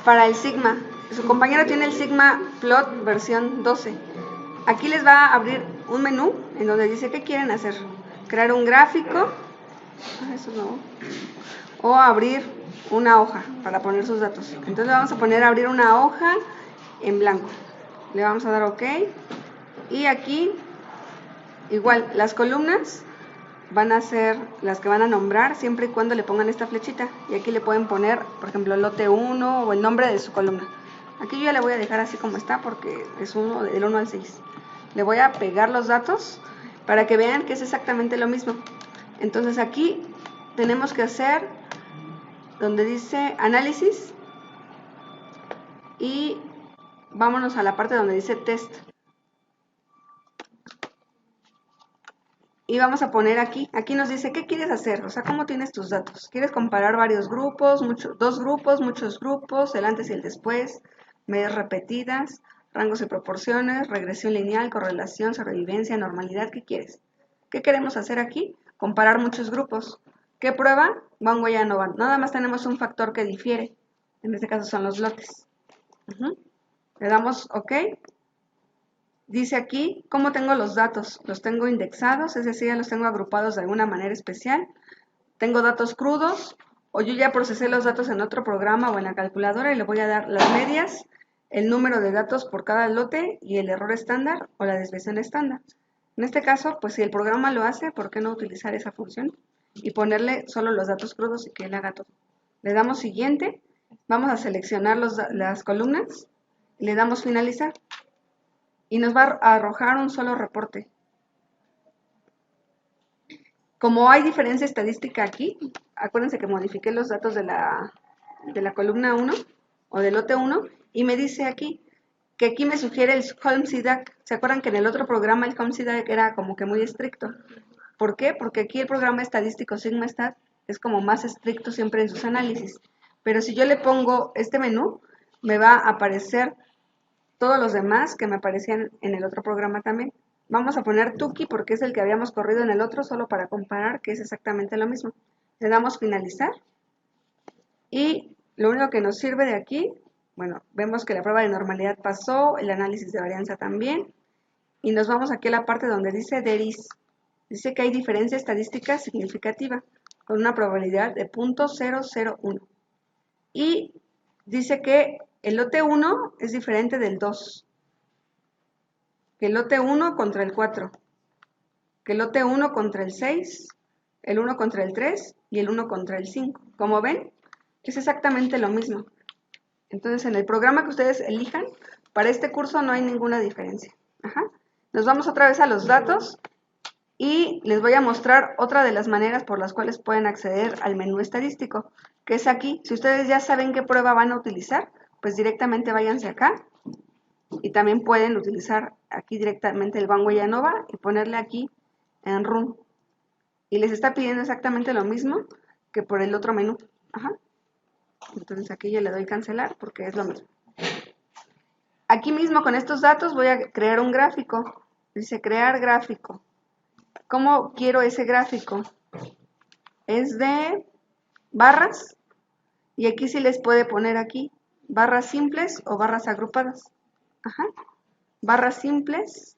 para el Sigma. Su compañero tiene el Sigma Plot versión 12. Aquí les va a abrir un menú en donde dice qué quieren hacer. Crear un gráfico. Eso no. O abrir una hoja para poner sus datos. Entonces le vamos a poner a abrir una hoja en blanco. Le vamos a dar OK. Y aquí, igual, las columnas van a ser las que van a nombrar siempre y cuando le pongan esta flechita. Y aquí le pueden poner, por ejemplo, lote 1 o el nombre de su columna. Aquí yo ya le voy a dejar así como está porque es del 1 al 6. Le voy a pegar los datos para que vean que es exactamente lo mismo. Entonces aquí tenemos que hacer donde dice análisis y vámonos a la parte donde dice test. Y vamos a poner aquí nos dice qué quieres hacer, o sea, cómo tienes tus datos. ¿Quieres comparar varios grupos, dos grupos, muchos grupos, el antes y el después, medidas repetidas, rangos y proporciones, regresión lineal, correlación, sobrevivencia, normalidad? ¿Qué quieres? ¿Qué queremos hacer aquí? Comparar muchos grupos. ¿Qué prueba? Van o ya no van. Nada más tenemos un factor que difiere. En este caso son los lotes. Le damos OK. Dice aquí cómo tengo los datos. Los tengo indexados, es decir, ya los tengo agrupados de alguna manera especial. Tengo datos crudos o yo ya procesé los datos en otro programa o en la calculadora y le voy a dar las medias, el número de datos por cada lote y el error estándar o la desviación estándar. En este caso, pues si el programa lo hace, ¿por qué no utilizar esa función? Y ponerle solo los datos crudos y que él haga todo. Le damos siguiente, vamos a seleccionar las columnas, le damos finalizar y nos va a arrojar un solo reporte. Como hay diferencia estadística aquí, acuérdense que modifiqué los datos de la columna 1 o del lote 1 y me dice aquí que aquí me sugiere el Helm-Sidak. ¿Se acuerdan que en el otro programa el Helm-Sidak era como que muy estricto? ¿Por qué? Porque aquí el programa estadístico SigmaStat es como más estricto siempre en sus análisis. Pero si yo le pongo este menú, me va a aparecer todos los demás que me aparecían en el otro programa también. Vamos a poner Tuki porque es el que habíamos corrido en el otro, solo para comparar que es exactamente lo mismo. Le damos finalizar y lo único que nos sirve de aquí, bueno, vemos que la prueba de normalidad pasó, el análisis de varianza también, y nos vamos aquí a la parte donde dice there is. Dice que hay diferencia estadística significativa con una probabilidad de 0.001 y dice que el lote 1 es diferente del 2, que el lote 1 contra el 4, que el lote 1 contra el 6, el 1 contra el 3 y el 1 contra el 5. Como ven, es exactamente lo mismo. Entonces, en el programa que ustedes elijan, para este curso no hay ninguna diferencia. Nos vamos otra vez a los datos y les voy a mostrar otra de las maneras por las cuales pueden acceder al menú estadístico, que es aquí. Si ustedes ya saben qué prueba van a utilizar, pues directamente váyanse acá y también pueden utilizar aquí directamente el Van y ANOVA y ponerle aquí en Run. Y les está pidiendo exactamente lo mismo que por el otro menú. Entonces aquí yo le doy cancelar porque es lo mismo. Aquí mismo con estos datos voy a crear un gráfico. Dice crear gráfico. ¿Cómo quiero ese gráfico? Es de barras y aquí sí les puede poner aquí barras simples o barras agrupadas. Barras simples,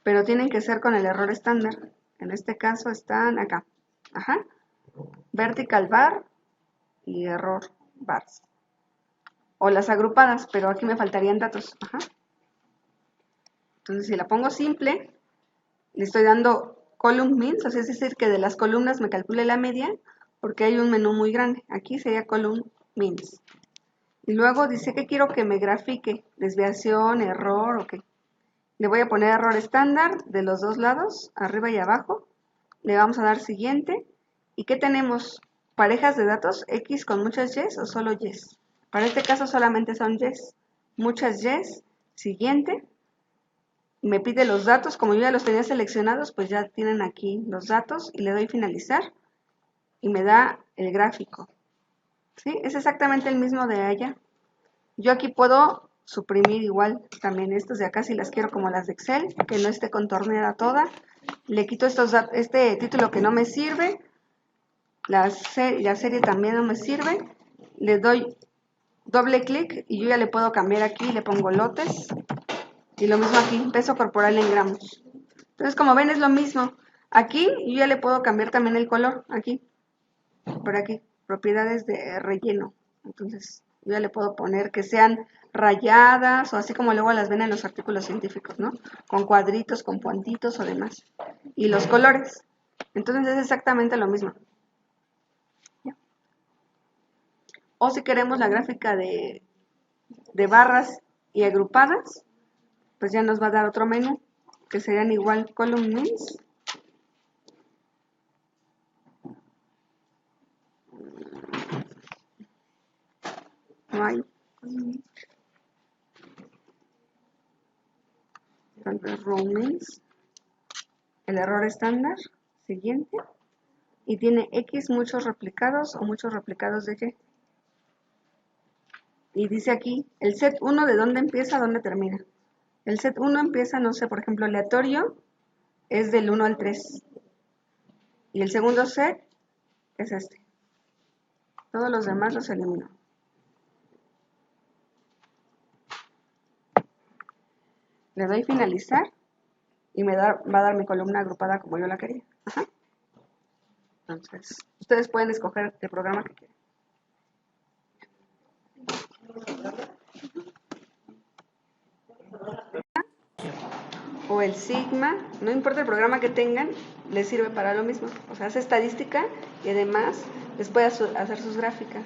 pero tienen que ser con el error estándar. En este caso están acá. Vertical bar y error bars. O las agrupadas, pero aquí me faltarían datos. Entonces si la pongo simple, le estoy dando column means, o sea, es decir, que de las columnas me calcule la media, porque hay un menú muy grande. Aquí sería column means. Y luego dice que quiero que me grafique, desviación, error, ok. Le voy a poner error estándar de los dos lados, arriba y abajo. Le vamos a dar siguiente. ¿Y qué tenemos? Parejas de datos, X con muchas Ys o solo Ys. Para este caso solamente son Ys. Muchas Ys, siguiente. Me pide los datos, como yo ya los tenía seleccionados, pues ya tienen aquí los datos y le doy finalizar y me da el gráfico. ¿Sí? Es exactamente el mismo de allá. Yo aquí puedo suprimir igual también estos de acá si las quiero como las de Excel, que no esté contorneada toda. Le quito este título que no me sirve, la serie también no me sirve le doy doble clic y yo ya le puedo cambiar aquí, le pongo lotes y lo mismo aquí, peso corporal en gramos. Entonces, como ven, es lo mismo. Aquí yo ya le puedo cambiar también el color, aquí, por aquí, propiedades de relleno. Entonces, yo ya le puedo poner que sean rayadas o así como luego las ven en los artículos científicos, ¿no? Con cuadritos, con puntitos o demás. Y los colores. Entonces, es exactamente lo mismo. O si queremos la gráfica de barras y agrupadas, pues ya nos va a dar otro menú, que serían igual columns. No hay. Romans, el error estándar, siguiente, y tiene X muchos replicados o muchos replicados de Y. Y dice aquí, el set 1 de dónde empieza a dónde termina. El set 1 empieza, no sé, por ejemplo, aleatorio es del 1 al 3. Y el segundo set es este. Todos los demás los elimino. Le doy finalizar y va a dar mi columna agrupada como yo la quería. Ajá. Entonces, ustedes pueden escoger el programa que quieran. O el Sigma, no importa el programa que tengan, les sirve para lo mismo. O sea, hace estadística y además les puede hacer sus gráficas.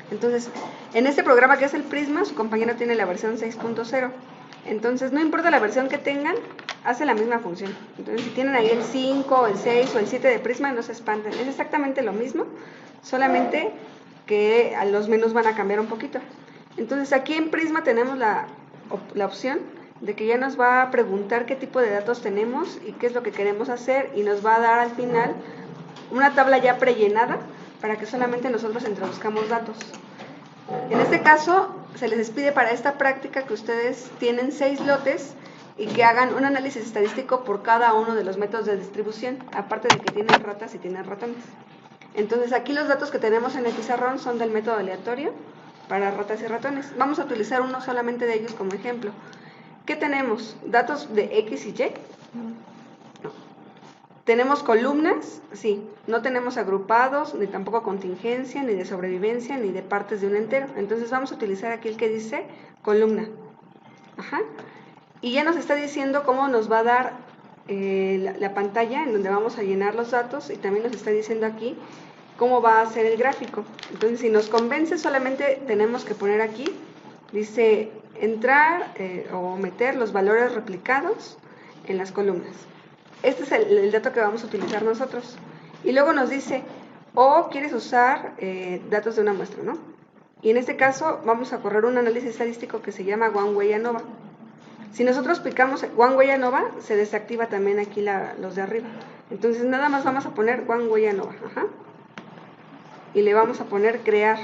Entonces, en este programa que es el Prisma, su compañero tiene la versión 6.0. Entonces, no importa la versión que tengan, hace la misma función. Entonces, si tienen ahí el 5, el 6 o el 7 de Prisma, no se espanten. Es exactamente lo mismo, solamente que los menús van a cambiar un poquito. Entonces, aquí en Prisma tenemos la opción de que ya nos va a preguntar qué tipo de datos tenemos y qué es lo que queremos hacer y nos va a dar al final una tabla ya prellenada para que solamente nosotros introduzcamos datos. En este caso, se les pide para esta práctica que ustedes tienen 6 lotes y que hagan un análisis estadístico por cada uno de los métodos de distribución, aparte de que tienen ratas y tienen ratones. Entonces, aquí los datos que tenemos en el pizarrón son del método aleatorio para ratas y ratones. Vamos a utilizar uno solamente de ellos como ejemplo. ¿Qué tenemos? ¿Datos de X y Y? No. ¿Tenemos columnas? Sí. No tenemos agrupados, ni tampoco contingencia, ni de sobrevivencia, ni de partes de un entero. Entonces vamos a utilizar aquí el que dice columna. Ajá. Y ya nos está diciendo cómo nos va a dar la pantalla en donde vamos a llenar los datos y también nos está diciendo aquí cómo va a ser el gráfico. Entonces, si nos convence, solamente tenemos que poner aquí, dice entrar o meter los valores replicados en las columnas. Este es el dato que vamos a utilizar nosotros. Y luego nos dice, o quieres usar datos de una muestra, ¿no? Y en este caso vamos a correr un análisis estadístico que se llama One Way ANOVA. Si nosotros picamos One Way ANOVA, se desactiva también aquí los de arriba. Entonces nada más vamos a poner One Way ANOVA. Ajá. Y le vamos a poner crear.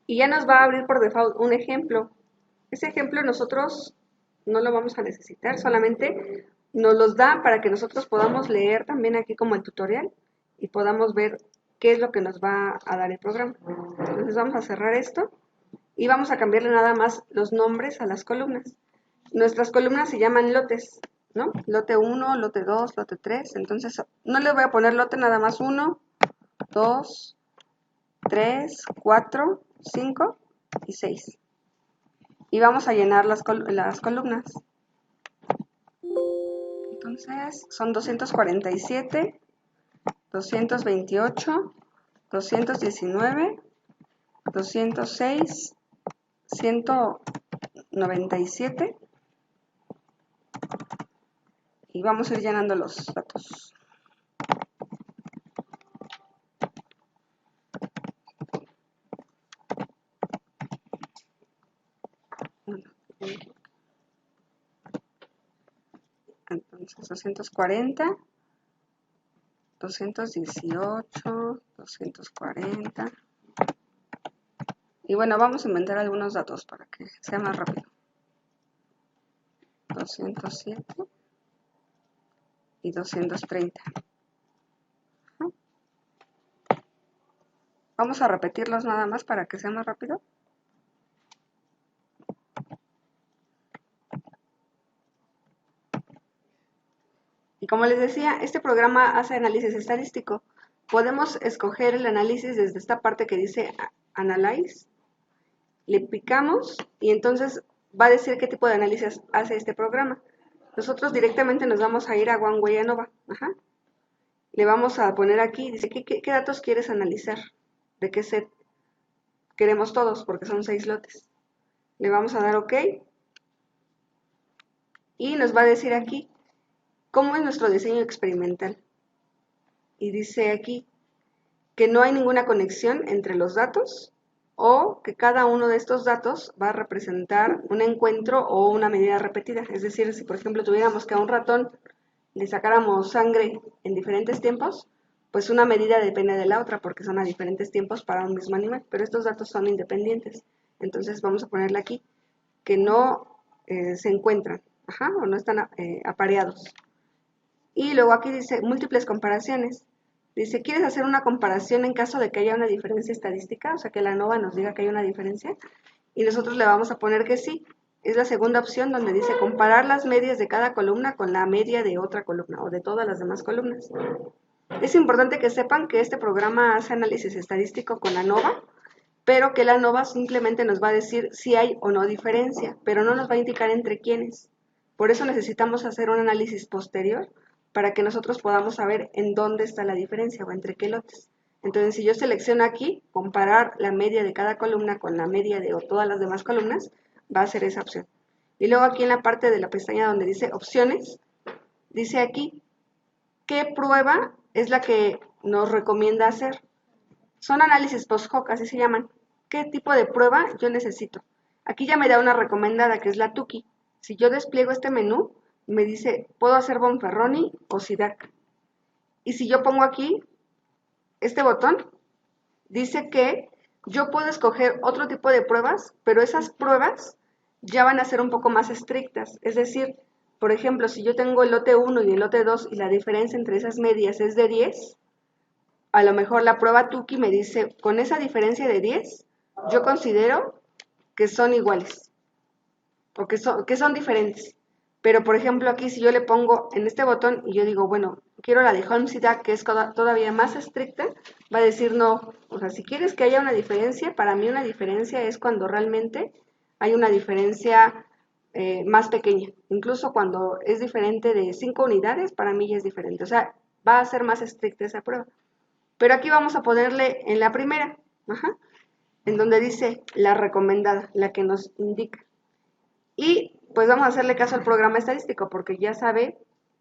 Y ya nos va a abrir por default un ejemplo. Ese ejemplo nosotros no lo vamos a necesitar, solamente nos los da para que nosotros podamos leer también aquí como el tutorial y podamos ver qué es lo que nos va a dar el programa. Entonces vamos a cerrar esto y vamos a cambiarle nada más los nombres a las columnas. Nuestras columnas se llaman lotes, ¿no? Lote 1, lote 2, lote 3. Entonces no le voy a poner lote, nada más 1, 2, 3, 4, 5 y 6. Y vamos a llenar las columnas. Entonces son 247, 228, 219, 206, 197 y vamos a ir llenando los datos. Entonces 240, 218, 240. Y bueno, vamos a inventar algunos datos para que sea más rápido. 207 y 230. Vamos a repetirlos nada más para que sea más rápido. Y como les decía, este programa hace análisis estadístico. Podemos escoger el análisis desde esta parte que dice Analyze. Le picamos y entonces va a decir qué tipo de análisis hace este programa. Nosotros directamente nos vamos a ir a OneWay ANOVA. Ajá. Le vamos a poner aquí, dice, ¿qué datos quieres analizar? ¿De qué set? Queremos todos porque son 6 lotes. Le vamos a dar OK y nos va a decir aquí cómo es nuestro diseño experimental. Y dice aquí que no hay ninguna conexión entre los datos o que cada uno de estos datos va a representar un encuentro o una medida repetida. Es decir, si por ejemplo tuviéramos que a un ratón le sacáramos sangre en diferentes tiempos, pues una medida depende de la otra porque son a diferentes tiempos para un mismo animal, pero estos datos son independientes. Entonces vamos a ponerle aquí que no se encuentran, o no están apareados. Y luego aquí dice múltiples comparaciones. Dice, ¿quieres hacer una comparación en caso de que haya una diferencia estadística? O sea, que la ANOVA nos diga que hay una diferencia. Y nosotros le vamos a poner que sí. Es la segunda opción donde dice comparar las medias de cada columna con la media de otra columna o de todas las demás columnas. Es importante que sepan que este programa hace análisis estadístico con ANOVA, pero que la ANOVA simplemente nos va a decir si hay o no diferencia, pero no nos va a indicar entre quiénes. Por eso necesitamos hacer un análisis posterior para que nosotros podamos saber en dónde está la diferencia o entre qué lotes. Entonces, si yo selecciono aquí, comparar la media de cada columna con la media de todas las demás columnas, va a ser esa opción. Y luego aquí en la parte de la pestaña donde dice opciones, dice aquí, ¿qué prueba es la que nos recomienda hacer? Son análisis post hoc, así se llaman. ¿Qué tipo de prueba yo necesito? Aquí ya me da una recomendada, que es la Tukey. Si yo despliego este menú, me dice, ¿puedo hacer Bonferroni o SIDAC? Y si yo pongo aquí este botón, dice que yo puedo escoger otro tipo de pruebas, pero esas pruebas ya van a ser un poco más estrictas. Es decir, por ejemplo, si yo tengo el lote 1 y el lote 2 y la diferencia entre esas medias es de 10, a lo mejor la prueba Tukey me dice, con esa diferencia de 10, yo considero que son iguales o que son diferentes. Pero, por ejemplo, aquí si yo le pongo en este botón y yo digo, bueno, quiero la de Holmes-Siddak, que es todavía más estricta, va a decir no. O sea, si quieres que haya una diferencia, para mí una diferencia es cuando realmente hay una diferencia más pequeña. Incluso cuando es diferente de 5 unidades, para mí ya es diferente. O sea, va a ser más estricta esa prueba. Pero aquí vamos a ponerle en la primera, en donde dice la recomendada, la que nos indica. Y pues vamos a hacerle caso al programa estadístico porque ya sabe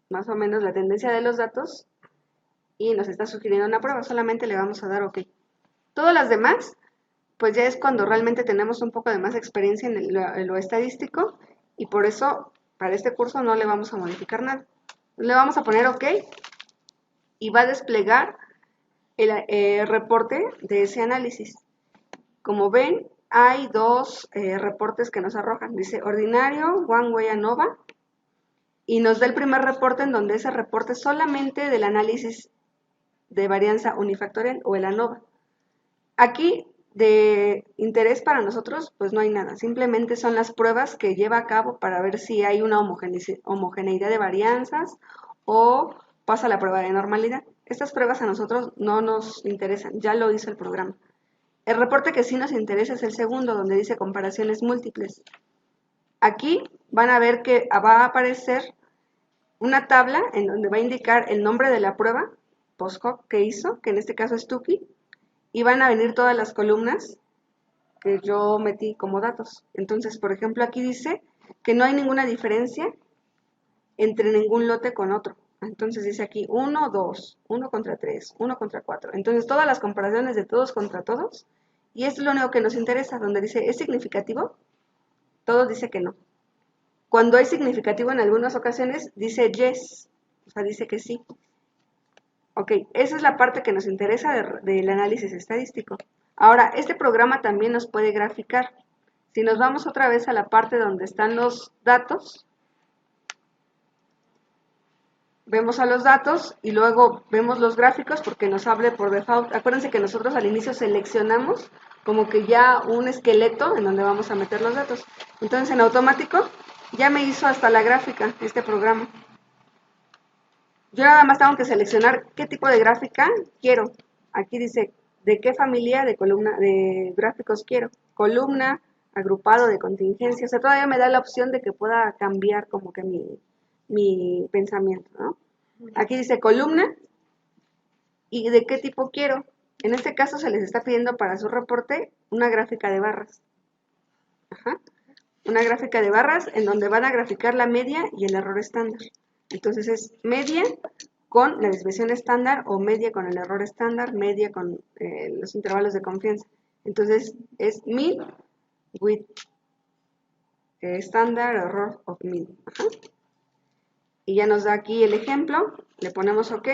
más o menos la tendencia de los datos y nos está sugiriendo una prueba, solamente le vamos a dar OK. Todas las demás, pues ya es cuando realmente tenemos un poco de más experiencia en lo estadístico y por eso para este curso no le vamos a modificar nada. Le vamos a poner OK y va a desplegar el reporte de ese análisis. Como ven, hay dos reportes que nos arrojan. Dice ordinario, OneWay ANOVA, y nos da el primer reporte en donde ese reporte solamente del análisis de varianza unifactorial o el ANOVA. Aquí, de interés para nosotros, pues no hay nada. Simplemente son las pruebas que lleva a cabo para ver si hay una homogeneidad de varianzas o pasa la prueba de normalidad. Estas pruebas a nosotros no nos interesan, ya lo hizo el programa. El reporte que sí nos interesa es el segundo, donde dice comparaciones múltiples. Aquí van a ver que va a aparecer una tabla en donde va a indicar el nombre de la prueba post-hoc que hizo, que en este caso es Tukey, y van a venir todas las columnas que yo metí como datos. Entonces, por ejemplo, aquí dice que no hay ninguna diferencia entre ningún lote con otro. Entonces dice aquí 1, 2, 1 contra 3, 1 contra 4. Entonces todas las comparaciones de todos contra todos, y esto es lo único que nos interesa, donde dice ¿es significativo? Todo dice que no. Cuando es significativo en algunas ocasiones dice yes, o sea, dice que sí. Ok, esa es la parte que nos interesa del análisis estadístico. Ahora, este programa también nos puede graficar. Si nos vamos otra vez a la parte donde están los datos, vemos a los datos y luego vemos los gráficos porque nos abre por default. Acuérdense que nosotros al inicio seleccionamos como que ya un esqueleto en donde vamos a meter los datos. Entonces en automático ya me hizo hasta la gráfica este programa. Yo nada más tengo que seleccionar qué tipo de gráfica quiero. Aquí dice de qué familia de columna de gráficos quiero. Columna, agrupado, de contingencia. O sea, todavía me da la opción de que pueda cambiar como que mi pensamiento, ¿no? Aquí dice columna y de qué tipo quiero. En este caso se les está pidiendo para su reporte una gráfica de barras. Ajá. Una gráfica de barras en donde van a graficar la media y el error estándar. Entonces es media con la desviación estándar o media con el error estándar, media con los intervalos de confianza. Entonces es mean with estándar error of mean. Ajá. Y ya nos da aquí el ejemplo, le ponemos OK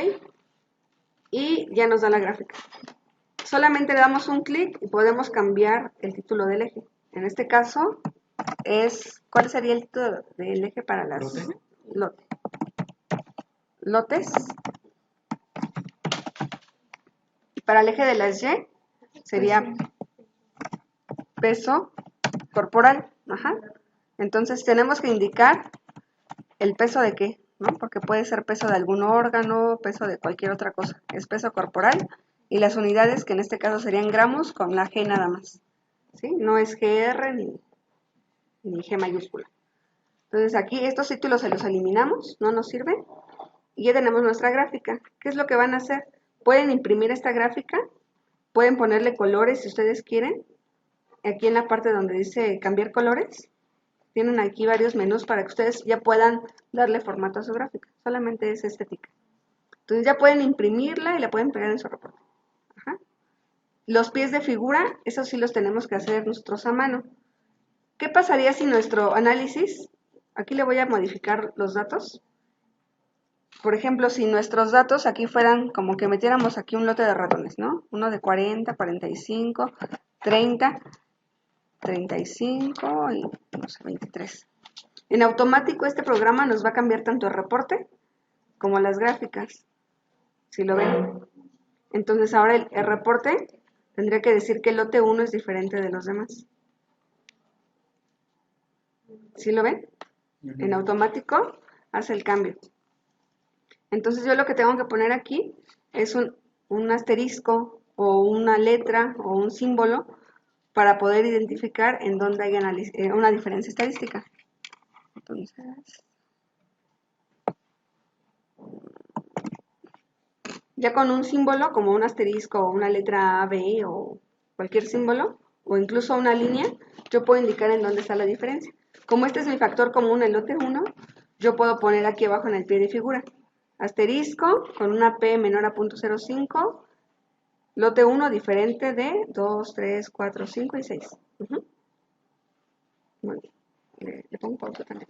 y ya nos da la gráfica. Solamente le damos un clic y podemos cambiar el título del eje. En este caso ¿cuál sería el título del eje para las lotes? Para el eje de las Y sería peso corporal. Ajá. Entonces tenemos que indicar el peso de qué, ¿no? Porque puede ser peso de algún órgano, peso de cualquier otra cosa. Es peso corporal y las unidades, que en este caso serían gramos, con la G nada más. ¿Sí? No es GR ni G mayúscula. Entonces aquí estos títulos se los eliminamos, no nos sirven. Y ya tenemos nuestra gráfica. ¿Qué es lo que van a hacer? Pueden imprimir esta gráfica, pueden ponerle colores si ustedes quieren. Aquí en la parte donde dice cambiar colores, tienen aquí varios menús para que ustedes ya puedan darle formato a su gráfica. Solamente es estética. Entonces ya pueden imprimirla y la pueden pegar en su reporte. Ajá. Los pies de figura, esos sí los tenemos que hacer nosotros a mano. ¿Qué pasaría si nuestro análisis, aquí le voy a modificar los datos? Por ejemplo, si nuestros datos aquí fueran como que metiéramos aquí un lote de ratones, ¿no? Uno de 40, 45, 30, 35 y no sé, 23. En automático este programa nos va a cambiar tanto el reporte como las gráficas, si lo ven. Entonces ahora el reporte tendría que decir que el lote 1 es diferente de los demás. ¿Sí lo ven? En automático hace el cambio. Entonces yo lo que tengo que poner aquí es un asterisco o una letra o un símbolo para poder identificar en dónde hay una diferencia estadística. Entonces, ya con un símbolo como un asterisco o una letra A, B o cualquier símbolo o incluso una línea, yo puedo indicar en dónde está la diferencia. Como este es mi factor común, el lote 1, yo puedo poner aquí abajo en el pie de figura asterisco con una P menor a 0.05, lote 1 diferente de 2, 3, 4, 5 y 6. Muy bien. Le pongo pausa también.